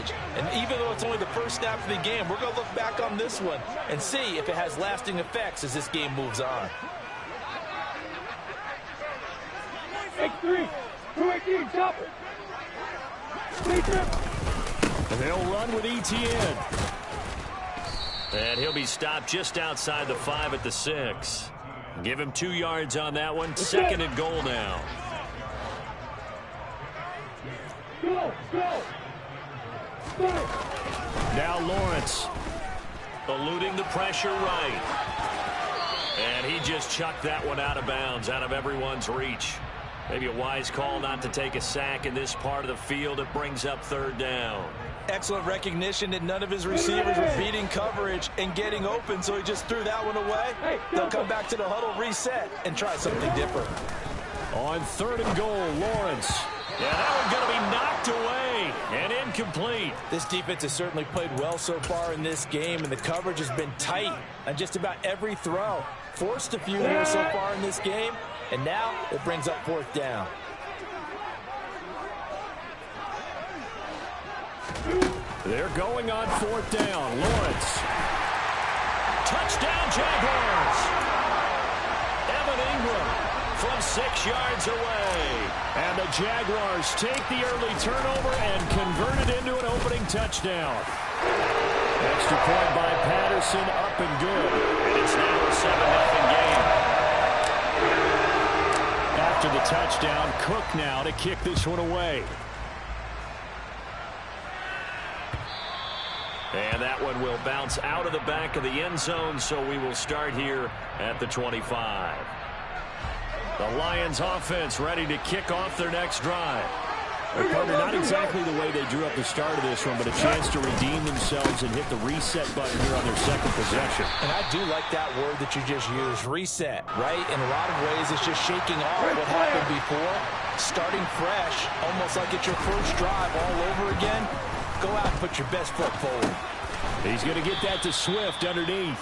knowledge. And even though it's only the first snap of the game, we're going to look back on this one and see if it has lasting effects as this game moves on. X3, 218, chop it. And they'll run with ETN. And he'll be stopped just outside the 5 at the 6. Give him 2 yards on that one. Second and goal now. Go. Now Lawrence. Eluding the pressure right. And he just chucked that one out of bounds, out of everyone's reach. Maybe a wise call not to take a sack in this part of the field. It brings up third down. Excellent recognition that none of his receivers were beating coverage and getting open, so he just threw that one away. They'll come back to the huddle, reset, and try something different. On third and goal, Lawrence. Yeah, that one's going to be knocked away and incomplete. This defense has certainly played well so far in this game, and the coverage has been tight on just about every throw. Forced a few here so far in this game, and now it brings up fourth down. They're going on fourth down. Lawrence. Touchdown, Jaguars. Evan Ingram from 6 yards away. And the Jaguars take the early turnover and convert it into an opening touchdown. Extra point by Patterson, up and good. And it's now a 7-0 game. After the touchdown, Cook now to kick this one away. And that one will bounce out of the back of the end zone, so we will start here at the 25. The Lions offense ready to kick off their next drive. Partner, not exactly the way they drew up the start of this one, but a chance to redeem themselves and hit the reset button here on their second possession. And I do like that word that you just used, reset, right? In a lot of ways, it's just shaking off what happened before, starting fresh, almost like it's your first drive all over again. Go out and put your best foot forward. He's going to get that to Swift underneath.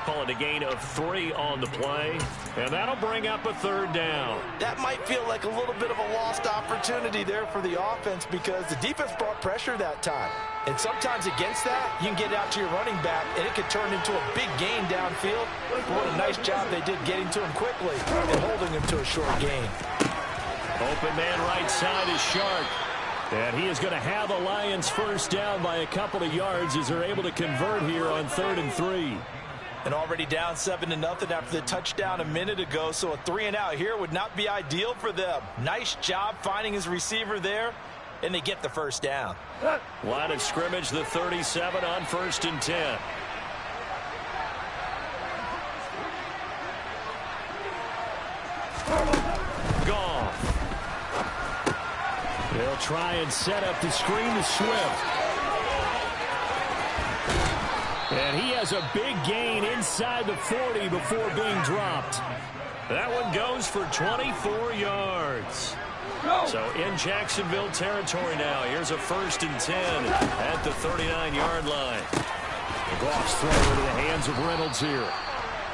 Call it a gain of 3 on the play. And that'll bring up a third down. That might feel like a little bit of a lost opportunity there for the offense because the defense brought pressure that time. And sometimes against that, you can get out to your running back, and it could turn into a big gain downfield. But what a nice job they did getting to him quickly and holding him to a short gain. Open man right side is Sharp. And he is going to have the Lions first down by a couple of yards as they're able to convert here on 3rd and 3. And already down 7-0 after the touchdown a minute ago, so a 3-and-out here would not be ideal for them. Nice job finding his receiver there, and they get the first down. Line of scrimmage, the 37 on 1st and 10. Goff. They'll try and set up the screen to Swift. And he has a big gain inside the 40 before being dropped. That one goes for 24 yards. So in Jacksonville territory now. Here's a 1st and 10 at the 39-yard line. Goff's throw into the hands of Reynolds here.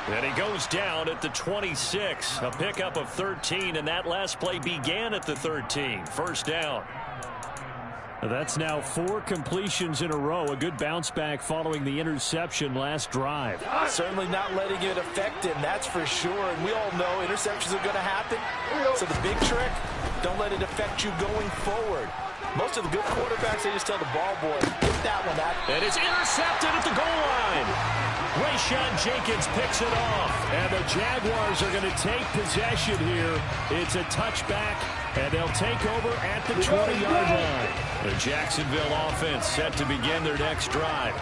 And he goes down at the 26. A pickup of 13, and that last play began at the 13. First down. That's now 4 completions in a row. A good bounce back following the interception last drive. Certainly not letting it affect him, that's for sure. And we all know interceptions are going to happen. So the big trick, don't let it affect you going forward. Most of the good quarterbacks, they just tell the ball boy, get that one out. And it's intercepted at the goal line. Rayshawn Jenkins picks it off. And the Jaguars are going to take possession here. It's a touchback, and they'll take over at the 20-yard line. The Jacksonville offense set to begin their next drive.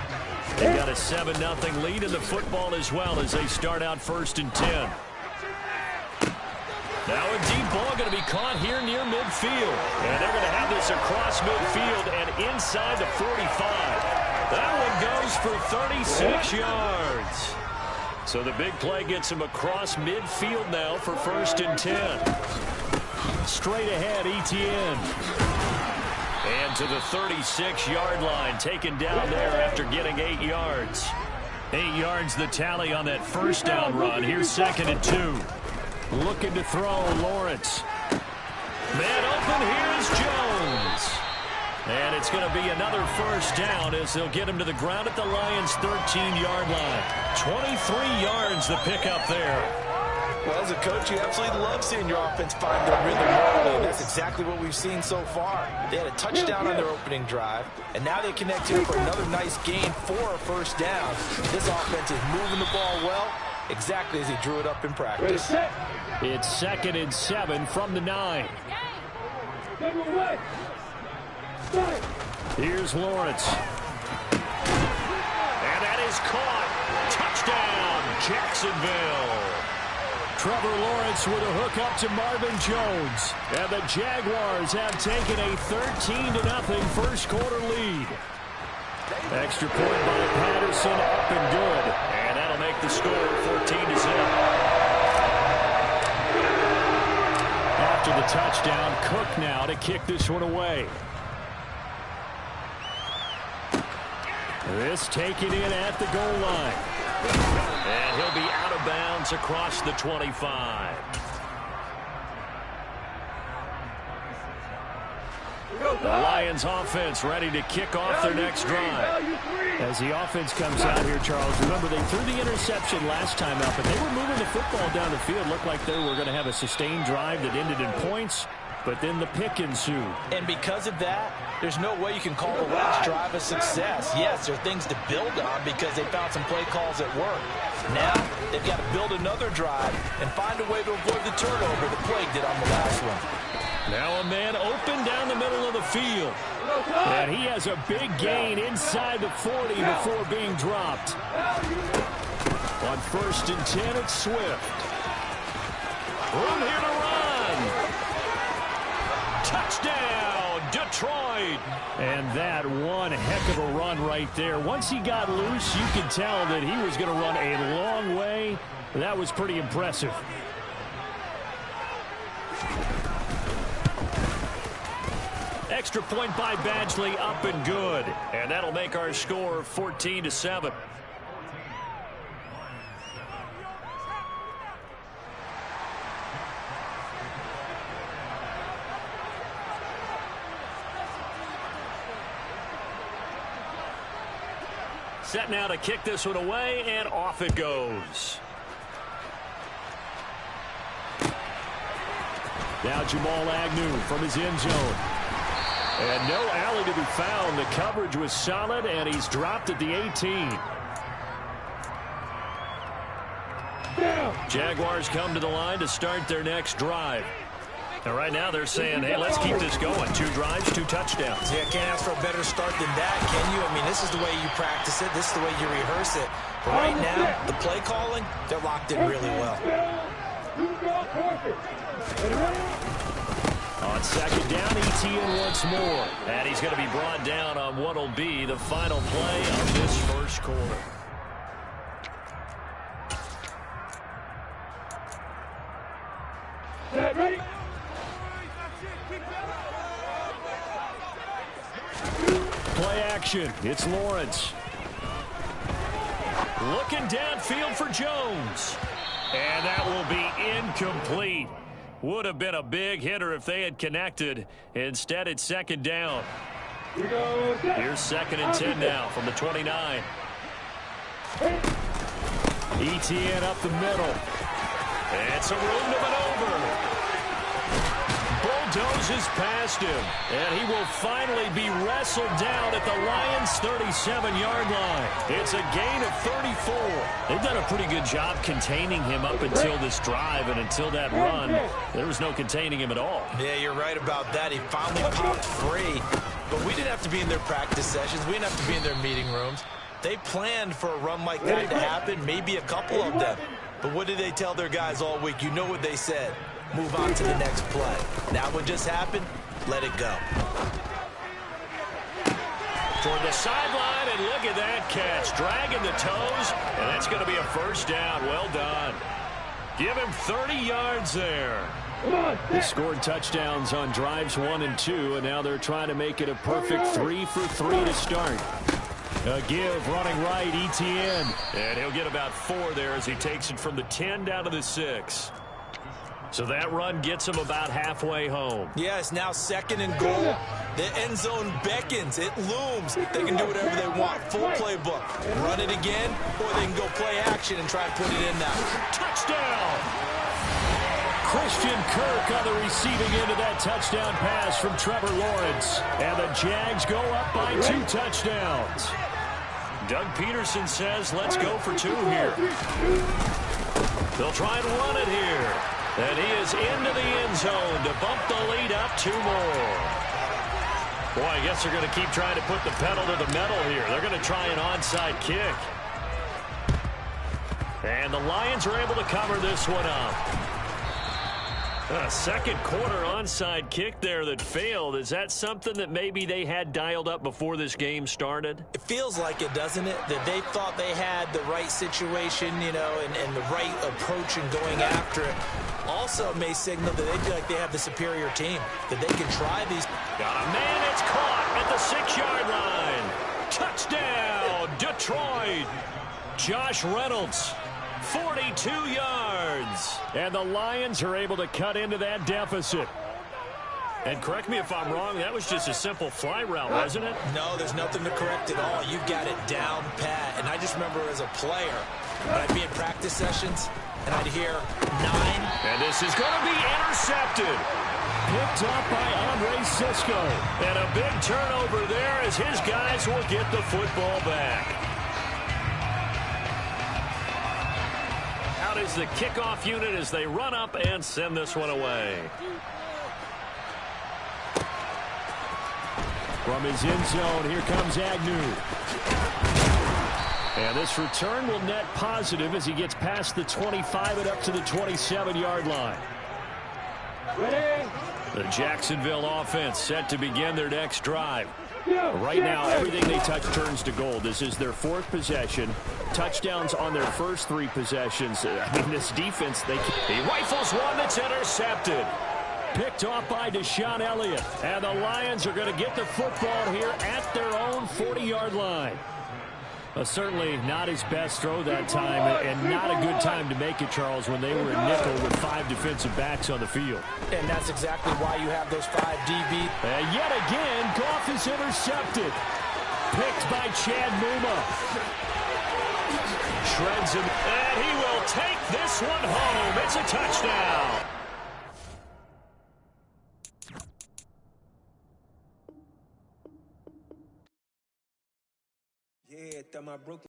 They've got a 7-0 lead in the football as well as they start out 1st and 10. Now a deep ball going to be caught here near midfield. And they're going to have this across midfield and inside the 45. That one goes for 36 yards. So the big play gets him across midfield now for 1st and 10. Straight ahead, ETN. And to the 36-yard line, taken down there after getting 8 yards. 8 yards the tally on that first down run. Here's 2nd and 2. Looking to throw, Lawrence. Man open, here's Jones. And it's going to be another first down as they'll get him to the ground at the Lions' 13-yard line. 23 yards the pickup there. Well, as a coach, you absolutely love seeing your offense find their rhythm early, and that's exactly what we've seen so far. They had a touchdown on their opening drive, and now they connect here for another nice gain for a first down. This offense is moving the ball well, exactly as he drew it up in practice. It's 2nd and 7 from the 9. Here's Lawrence. And that is caught. Touchdown, Jacksonville. Trevor Lawrence with a hook up to Marvin Jones. And the Jaguars have taken a 13-0 first quarter lead. Extra point by Patterson, up and good. And that'll make the score 14-0. After the touchdown, Cook now to kick this one away. This taken in at the goal line. And he'll be out of bounds across the 25. The Lions offense ready to kick off their next drive. As the offense comes out here, Charles, remember they threw the interception last time out, but they were moving the football down the field. Looked like they were going to have a sustained drive that ended in points, but then the pick ensued. And because of that, there's no way you can call the last drive a success. Yes, there are things to build on because they found some play calls that work. Now, they've got to build another drive and find a way to avoid the turnover the play did on the last one. Now a man open down the middle of the field. And he has a big gain inside the 40 before being dropped. On 1st and 10, it's Swift. Room here to run. Touchdown, Detroit. And that one heck of a run right there. Once he got loose, you could tell that he was going to run a long way. That was pretty impressive. Extra point by Badgley, up and good. And that'll make our score 14-7. Set now to kick this one away, and off it goes. Now Jamal Agnew from his end zone. And no alley to be found. The coverage was solid, and he's dropped at the 18. Jaguars come to the line to start their next drive. And right now they're saying, hey, let's keep this going. 2 drives, 2 touchdowns. Yeah, can't ask for a better start than that, can you? I mean, this is the way you practice it. This is the way you rehearse it. But right now, the play calling, they're locked in really well. On 2nd down, Etienne once more. And he's going to be brought down on what will be the final play of this first quarter. Ready? Play action. It's Lawrence. Looking downfield for Jones. And that will be incomplete. Would have been a big hitter if they had connected. Instead, it's 2nd down. Here's 2nd and 10 now from the 29. Etienne up the middle. It's a room to maneuver. Bulldozes past him. And he will finally be wrestled down at the Lions' 37-yard line. It's a gain of 34. They've done a pretty good job containing him up until this drive, and until that run, there was no containing him at all. Yeah, you're right about that. He finally popped free. But we didn't have to be in their practice sessions. We didn't have to be in their meeting rooms. They planned for a run like that to happen, maybe a couple of them. But what did they tell their guys all week? You know what they said. Move on to the next play. Now what just happened? Let it go. Toward the sideline, and look at that catch. Dragging the toes, and that's going to be a first down. Well done. Give him 30 yards there. They scored touchdowns on drives 1 and 2, and now they're trying to make it a perfect 3 for 3 to start. A give running right, Etienne. And he'll get about 4 there as he takes it from the 10 down to the 6. So that run gets him about halfway home. Yeah, it's now 2nd and goal. The end zone beckons. It looms. They can do whatever they want. Full playbook. Run it again, or they can go play action and try to put it in now. Touchdown! Christian Kirk on the receiving end of that touchdown pass from Trevor Lawrence. And the Jags go up by 2 touchdowns. Doug Peterson says, let's go for 2 here. They'll try and run it here. And he is into the end zone to bump the lead up 2 more. Boy, I guess they're going to keep trying to put the pedal to the metal here. They're going to try an onside kick. And the Lions are able to cover this one up. A second quarter onside kick there that failed. Is that something that maybe they had dialed up before this game started? It feels like it, doesn't it? That they thought they had the right situation, you know, and the right approach in going after it. Also may signal that they feel like they have the superior team, that they can try these. Got a man, it's caught at the 6-yard line. Touchdown, Detroit. Josh Reynolds, 42 yards. And the Lions are able to cut into that deficit. And correct me if I'm wrong, that was just a simple fly route, wasn't it? No, there's nothing to correct at all. You've got it down pat. And I just remember as a player, when I'd be in practice sessions, and I'd hear 9. And this is going to be intercepted. Picked up by Andre Sisco. And a big turnover there as his guys will get the football back. Out is the kickoff unit as they run up and send this one away. From his end zone, here comes Agnew. And this return will net positive as he gets past the 25 and up to the 27-yard line. Ready? The Jacksonville offense set to begin their next drive. Right now, everything they touch turns to gold. This is their 4th possession. Touchdowns on their first 3 possessions. I mean, this defense, he rifles one that's intercepted. Picked off by Deshaun Elliott. And the Lions are going to get the football here at their own 40-yard line. Certainly not his best throw that time, and not a good time to make it, Charles, when they were in nickel with 5 defensive backs on the field. And that's exactly why you have those 5 DB. And yet again, Goff is intercepted. Picked by Chad Muma. Shreds him, and he will take this one home. It's a touchdown. Yeah, my Brooklyn.